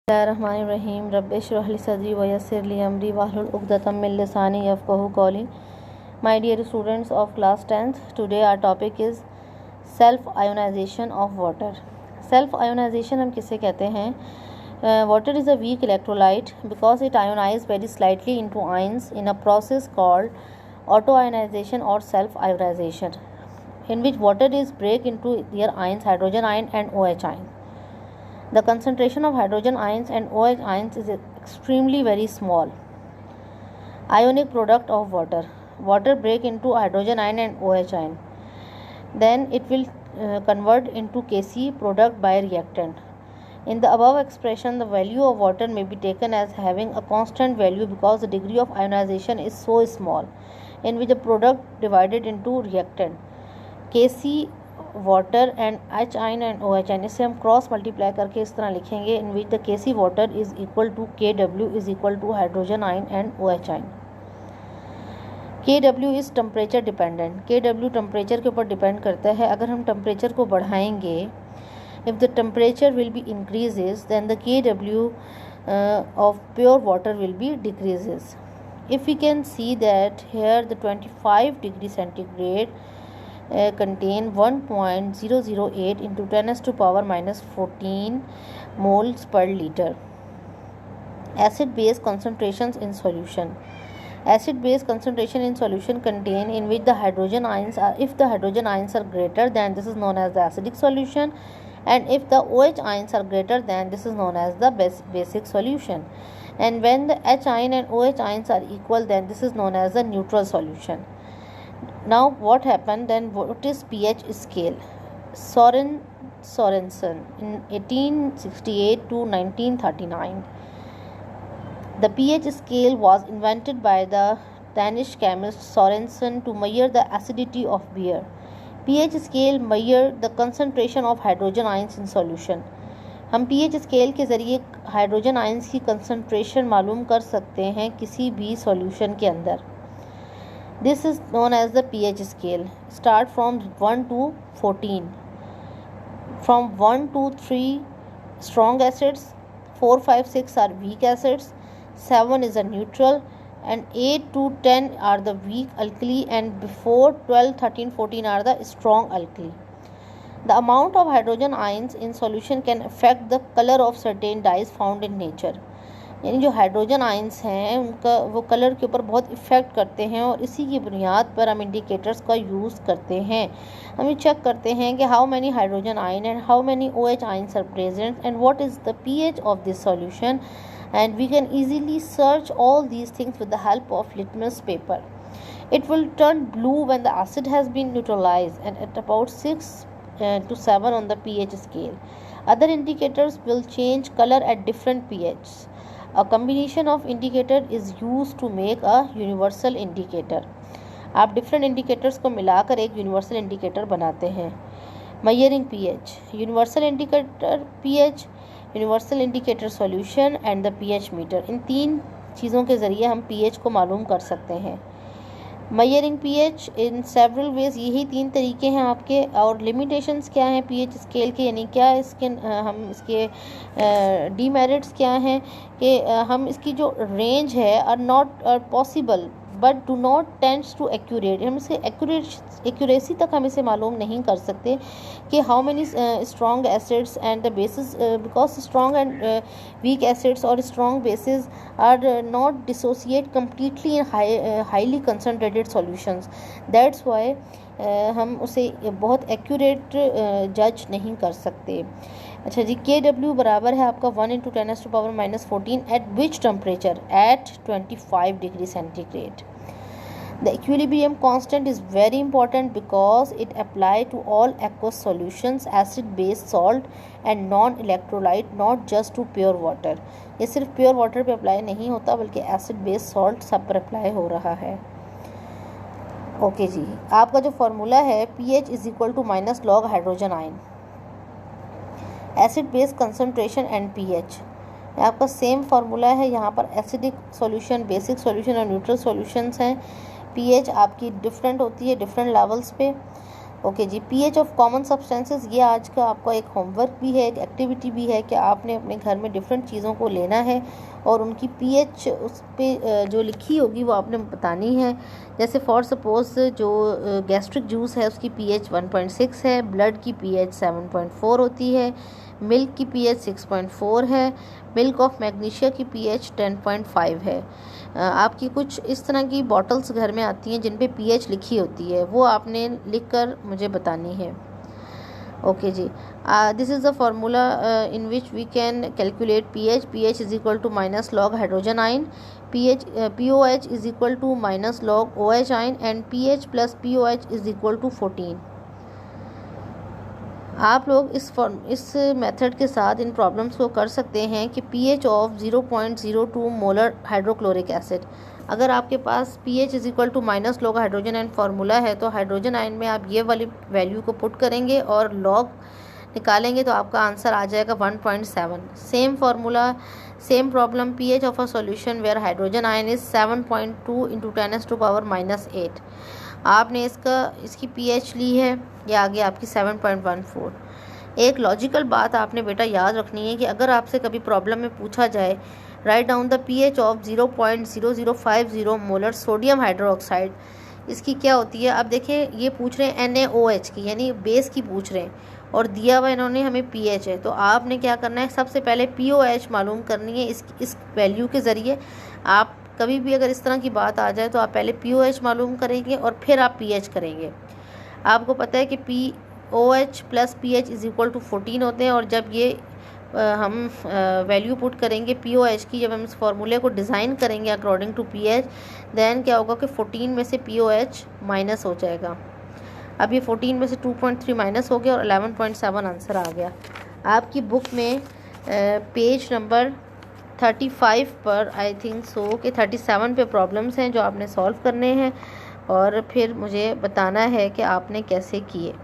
Bismillahirrahmanirrahim. Rabbi shrah li sadri wa yassir li amri wahlul uqdatam min lisani yafqahu qawli. My dear students of class 10th, today our topic is self-ionization of water. Self-ionization हम किसे कहते हैं? Water is a weak electrolyte because it ionizes very slightly into ions in a process called autoionization or self-ionization, in which water is break into their ions, hydrogen ion and OH ion. The concentration of hydrogen ions and OH ions is extremely very small. Ionic product of water. Water break into hydrogen ion and OH ion. Then it will convert into Kc product by reactant. In the above expression, the value of water may be taken as having a constant value because the degree of ionization is so small, in which the product divided into reactant. Kc water and H ion and OH ion, इसे हम cross multiply करके इस तरह लिखेंगे, in which the Kc water is equal to Kw is equal to hydrogen ion and OH ion. Kw is temperature dependent. Kw temperature के ऊपर depend करता है. अगर हम टेम्परेचर को बढ़ाएंगे, if the temperature will be increases then the Kw of pure water will be decreases. If we can see that here the 25 degree centigrade contain 1.008 into 10 to power minus 14 moles per liter. Acid base concentrations in solution. Acid base concentration in solution contain in which the hydrogen ions are, if the hydrogen ions are greater, then this is known as the acidic solution, and if the OH ions are greater, then this is known as the basic solution, and when the H ion and OH ions are equal, then this is known as the neutral solution. Now what happened then? What is pH scale? Sorensen in 1868 to 1939. The pH scale was invented by the Danish chemist Sorensen to measure the acidity of beer. pH scale measure the concentration of hydrogen ions in solution. हम pH scale के ज़रिए hydrogen ions की concentration मालूम कर सकते हैं किसी भी सॉल्यूशन के अंदर. This is known as the pH scale. Start from 1 to 14. From 1 to 3 strong acids, 4, 5, 6 are weak acids, 7 is a neutral, and 8 to 10 are the weak alkali, and before 12, 13, 14 are the strong alkali. The amount of hydrogen ions in solution can affect the color of certain dyes found in nature. यानी जो hydrogen ions हैं उनका वो colour के ऊपर बहुत effect करते हैं, और इसी की बुनियाद पर हम इंडिकेटर्स का यूज़ करते हैं. हम ये चेक करते हैं कि how many hydrogen ion and how many OH ions are present and what is the pH of this solution, and we can easily search all these things with the help of litmus paper. It will turn blue when the acid has been neutralized and at about 6 to 7 on the pH scale. Other indicators will change color at different pHs. A combination of indicator is used to make a universal indicator. आप different indicators को मिलाकर एक universal indicator बनाते हैं. Measuring pH. Universal indicator pH, universal indicator solution and the pH meter. इन तीन चीज़ों के ज़रिए हम pH को मालूम कर सकते हैं. Measuring pH in several ways. यही तीन तरीके हैं आपके. और limitations क्या हैं pH स्केल के, यानी क्या इसके हम इसके demerits क्या हैं कि हम इसकी जो रेंज है are not possible but do not tends to accurate. हम इसके एक्यूरेसी तक हम इसे मालूम नहीं कर सकते कि how many strong acids and the bases, because strong and weak acids और strong bases are not dissociate completely in highly concentrated solutions. That's why हम उसे बहुत एक्यूरेट जज नहीं कर सकते. अच्छा जी, Kw बराबर है आपका 1 into 10 to power minus 14 at which temperature? At 25 degree centigrade. The equilibrium constant is very important because it apply to all aqueous solutions, acid, base, salt and non-electrolyte, not just to pure water. ये सिर्फ pure water पे apply नहीं होता बल्कि acid, base, salt सब पर apply हो रहा है. ओके जी, आपका जो फार्मूला है pH is equal to minus log hydrogen ion, acid base concentration and pH. आपका सेम फार्मूला है. यहाँ पर एसिडिक सॉल्यूशन, बेसिक सॉल्यूशन और न्यूट्रल सॉल्यूशंस हैं. pH आपकी डिफरेंट होती है डिफरेंट लेवल्स पे. ओके जी, पीएच ऑफ कॉमन सब्सटेंसेस, ये आज का आपका एक होमवर्क भी है, एक एक्टिविटी भी है कि आपने अपने घर में डिफरेंट चीज़ों को लेना है और उनकी पीएच उस पे जो लिखी होगी वो आपने बतानी है। जैसे फॉर सपोज जो गैस्ट्रिक जूस है उसकी पीएच 1.6 है, ब्लड की पीएच 7.4 होती है, मिल्क की पीएच 6.4 है, मिल्क ऑफ मैग्नीशिया की पीएच 10.5 है। आपकी कुछ इस तरह की बॉटल्स घर में आती हैं जिन पे पीएच लिखी होती है, वो आपने लिखकर मुझे बतानी है। ओके जी, this is the formula in which we can calculate pH is equal to minus log hydrogen ion, POH is equal to minus log OH ion and pH plus POH is equal to 14। आप लोग इस method के साथ इन problems को कर सकते हैं कि pH of 0.02 molar hydrochloric acid, अगर आपके पास pH is equal to minus log hydrogen ion formula है तो हाइड्रोजन आयन में आप ये वाली वैल्यू को पुट करेंगे और लॉग निकालेंगे तो आपका आंसर आ जाएगा 1.7। Same formula, same problem, pH of a solution where hydrogen ion is 7.2 into 10⁻⁻⁻8। आपने इसकी pH ली है, ये आ गया आपकी 7.14। एक लॉजिकल बात आपने बेटा याद रखनी है कि अगर आपसे कभी प्रॉब्लम में पूछा जाए write down the pH of 0.0050 molar sodium hydroxide, इसकी क्या होती है। अब देखिए ये पूछ रहे हैं NaOH की, यानी बेस की पूछ रहे हैं और दिया हुआ इन्होंने हमें pH है, तो आपने क्या करना है, सबसे पहले POH मालूम करनी है। इस वैल्यू के ज़रिए आप कभी भी अगर इस तरह की बात आ जाए तो आप पहले POH मालूम करेंगे और फिर आप pH करेंगे। आपको पता है कि POH plus pH is equal to 14 होते हैं और जब ये हम वैल्यू पुट करेंगे POH की, जब हम इस फार्मूले को डिज़ाइन करेंगे अकॉर्डिंग टू pH, देन क्या होगा कि 14 में से POH माइनस हो जाएगा। अब ये 14 में से 2.3 माइनस हो गया और 11.7 आंसर आ गया। आपकी बुक में पेज नंबर 35 पर आई थिंक सो कि 37 पे प्रॉब्लम्स हैं जो आपने सॉल्व करने हैं और फिर मुझे बताना है कि आपने कैसे किए।